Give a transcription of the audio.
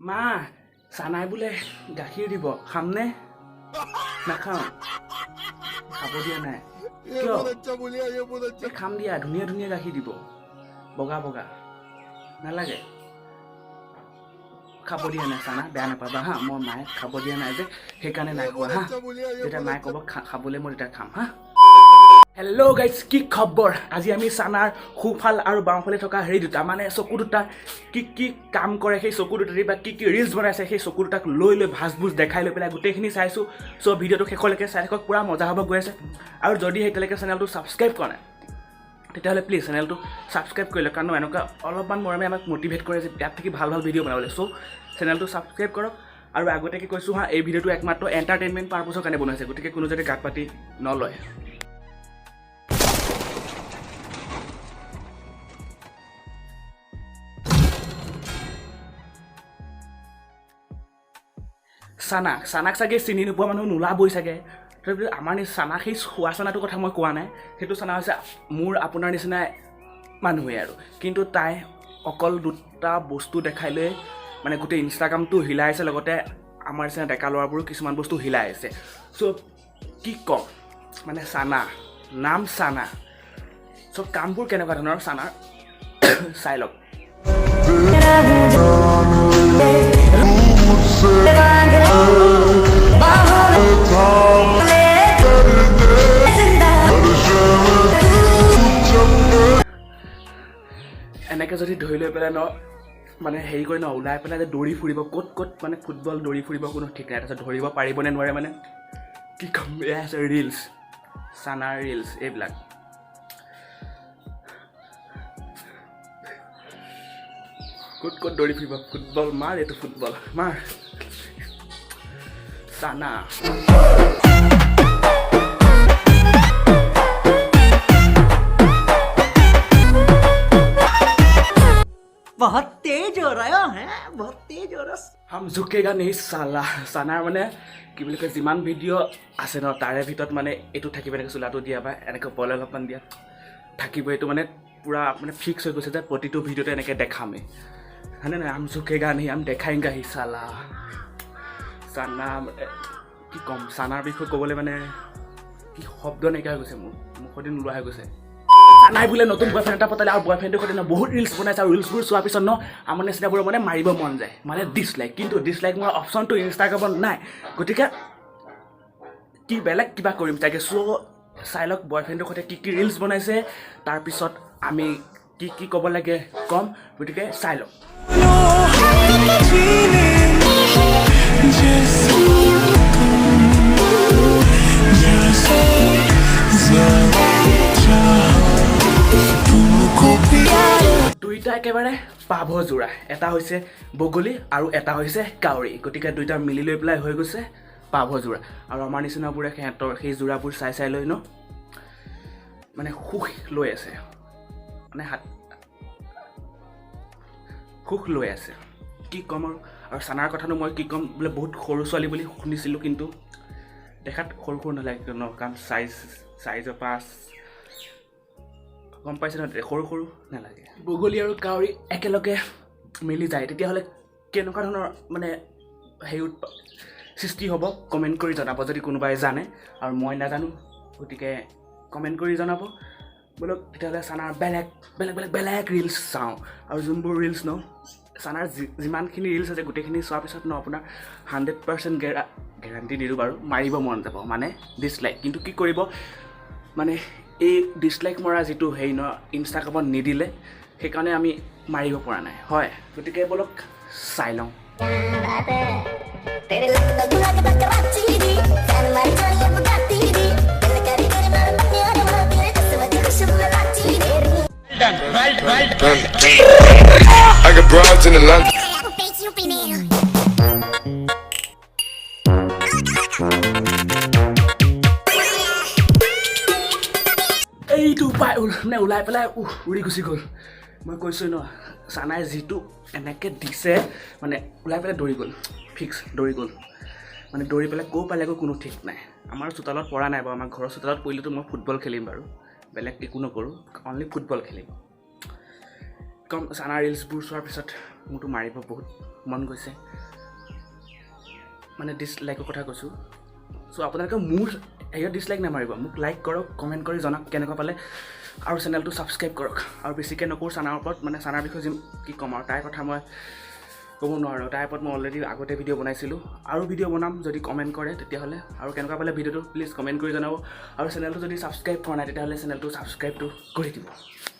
মা সানাই বোলে গাখীৰ দিব খামনে নাখাওঁ খাব দিয়া নাই কিয় খাম দিয়া ধুনীয়া ধুনীয়া গাখীৰ দিব বগা বগা নালাগে খাব দিয়া নাই সানা বেয়া নাপাবা হা মই মায়ে খাব দিয়া নাই যে সেইকাৰণে নাই খোৱা হা যেতিয়া মায়ে ক'ব খাবলৈ মই তেতিয়া খাম হা হেল্ল' গাইজ কি খবৰ আজি আমি সানাৰ সোঁফাল আৰু বাওঁফালে থকা হেৰি দুটা মানে চকু দুটা কি কাম কৰে সেই চকু দুটা বা কি ৰিলছ বনাইছে সেই চকু দুটাক লৈ ভাজ ভুজ দেখাই লৈ পেলাই গোটেইখিনি চাইছোঁ চ' ভিডিঅ'টো শেষলৈকে চাই থাকক পুৰা মজা হ'ব গৈ আছে আৰু যদি এতিয়ালৈকে চেনেলটো ছাবস্ক্ৰাইব কৰা নাই তেতিয়াহ'লে প্লিজ চেনেলটো ছাবস্ক্ৰাইব কৰি লওক কাৰণ এনেকুৱা অলপমান মৰমে আমাক মটিভেট কৰে যে ইয়াত থাকি ভাল ভাল ভিডিঅ' বনাবলৈ চ' চেনেলটো ছাবস্ক্ৰাইব কৰক আৰু আগতীয়াকৈ কৈছোঁ হা এই ভিডিঅ'টো একমাত্ৰ এণ্টাৰটেইনমেণ্ট পাৰপ'জৰ কাৰণে বনাইছে গতিকে কোনো যাতে গাত পাতি নলয় সানাক চাগে চিনি নোপোৱা মানুহ নোলাবই চাগে তথাপিতো আমাৰ সানা সেই খোৱা চানাটোৰ কথা মই কোৱা নাই সেইটো চানা হৈছে মোৰ আপোনাৰ নিচিনা মানুহে আৰু কিন্তু তাই অকল দুটা বস্তু দেখাই লৈ মানে গোটেই ইনষ্টাগ্ৰামটো হিলাই আছে লগতে আমাৰ নিচিনা ডেকা ল'ৰাবোৰো কিছুমান বস্তু হিলাই আছে চ' কি ক'ম মানে সানা নাম সানা চ' কামবোৰ কেনেকুৱা ধৰণৰ সানাৰ চাই লওক এনেকৈ যদি ধৰি লৈ পেলাই ন মানে হেৰি কৰি ন ওলাই পেলাই যে দৌৰি ফুৰিব ক'ত মানে ফুটবল দৌৰি ফুৰিব কোনো ঠিক নাই তাৰপিছত ধৰিব পাৰিবনে নোৱাৰে মানে কি ক'ম এয়া আছে ৰিলছ সানাৰ ৰিলছ এইবিলাক ক'ত দৌৰি ফুৰিব ফুটবল মাৰ এইটো ফুটবল মাৰ সানা बहुत तेज हो रहा है बहुत तेज हो रहा हम झुकेगा नहीं साला সানাৰ মানে কি বুলি কয় যিমান ভিডিঅ' আছে ন তাৰে ভিতৰত মানে এইটো থাকিব এনেকৈ চোলাটো দিয়া বা এনেকৈ বল অলপমান দিয়া থাকিব এইটো মানে পূৰা মানে ফিক্স হৈ গৈছে যে প্ৰতিটো ভিডিঅ'তে এনেকৈ দেখামেই হয়নে নাই हम झुकेगा नहीं हम देखाएंगे ही साला সানা কি ক'ম সানাৰ বিষয়ে ক'বলৈ মানে কি শব্দ নাইকিয়া হৈ গৈছে মোৰ মুখতে নোলোৱা হৈ গৈছে সানাই বোলে নতুন বয়ফ্ৰেণ্ড এটা পতালে আৰু বয়ফ্ৰেণ্ডটোৰ সৈতে বহুত ৰিলছ বনাইছে আৰু ৰিলছবোৰ চোৱাৰ পিছত ন আমাৰ নিচিনাবোৰ মানে মাৰিব মন যায় মানে ডিছলাইক কিন্তু ডিছলাইক মোৰ অপশ্যনটো ইনষ্টাগ্ৰামত নাই গতিকে কি বেলেগ কিবা কৰিম তাকে চ' চাই লওক বয়ফ্ৰেণ্ডটোৰ সৈতে কি ৰিলছ বনাইছে তাৰপিছত আমি কি ক'ব লাগে ক'ম গতিকে চাই লওক দুইটা একেবাৰে পাভযোৰা এটা হৈছে বগলী আৰু এটা হৈছে কাউৰী গতিকে দুইটা মিলি লৈ পেলাই হৈ গৈছে পাভযোৰা আৰু আমাৰ নিচিনাবোৰে সিহঁতৰ সেই যোৰাবোৰ চাই লৈ ন মানে সুখ লৈ আছে মানে সুখ লৈ আছে কি ক'ম আৰু সানাৰ কথানো মই কি ক'ম বোলে বহুত সৰু ছোৱালী বুলি শুনিছিলোঁ কিন্তু দেখাত সৰু নালাগে ন কাৰণ চাইজৰ পাছ গম পাইছে নহয় সৰু নালাগে বগলী আৰু কাউৰী একেলগে মিলি যায় তেতিয়াহ'লে কেনেকুৱা ধৰণৰ মানে হেৰি সৃষ্টি হ'ব কমেণ্ট কৰি জনাব যদি কোনোবাই জানে আৰু মই নাজানো গতিকে কমেণ্ট কৰি জনাব বোলক তেতিয়াহ'লে সানাৰ বেলেগ ৰিলছ চাওঁ আৰু যোনবোৰ ৰিলছ ন সানাৰ যিমানখিনি ৰিলছ আছে গোটেইখিনি চোৱাৰ পিছত ন আপোনাৰ 100% গেৰাণ্টি দিলোঁ বাৰু মাৰিব মন যাব মানে ডিছলাইক কিন্তু কি কৰিব মানে এই ডিছলাইক মৰা যিটো হেৰি ন ইনষ্টাগ্ৰামত নিদিলে সেইকাৰণে আমি মাৰিব পৰা নাই হয় গতিকে বলক চাই লওঁ I got broads in Atlanta. এইটো পাই মানে ওলাই পেলাই উৰি গুচি গ'ল মই কৈছোঁ ন সানাই যিটো এনেকৈ দিছে মানে ওলাই পেলাই দৌৰি গ'ল ফিক্স দৌৰি গ'ল মানে দৌৰি পেলাই ক'ৰ পালেগৈ কোনো ঠিক নাই আমাৰ চোতালত পৰা নাই বাৰু আমাৰ ঘৰৰ চোতালত পৰিলেতো মই ফুটবল খেলিম বাৰু বেলেগ একো নকৰোঁ অনলি ফুটবল খেলিম কম চানা ৰিলছবোৰ চোৱাৰ পিছত মোৰতো মাৰিব বহুত মন গৈছে মানে ডিছলাইকৰ কথা কৈছোঁ চ' আপোনালোকে মোৰ হেৰিয়ত ডিছলাইক নামাৰিব মোক লাইক কৰক কমেণ্ট কৰি জনাওক কেনেকুৱা পালে আৰু চেনেলটো ছাবস্ক্ৰাইব কৰক আৰু বেছিকৈ নকৰোঁ চানাৰ ওপৰত মানে চানাৰ বিষয়ে কি ক'ম আৰু তাইৰ কথা মই ক'ব নোৱাৰোঁ তাইৰ ওপৰত মই অলৰেডি আগতে ভিডিঅ' বনাইছিলোঁ আৰু ভিডিঅ' বনাম যদি কমেণ্ট কৰে তেতিয়াহ'লে আৰু কেনেকুৱা পালে ভিডিঅ'টো প্লিজ কমেণ্ট কৰি জনাব আৰু চেনেলটো যদি ছাবস্ক্ৰাইব কৰা নাই তেতিয়াহ'লে চেনেলটো ছাবস্ক্ৰাইবটো কৰি দিব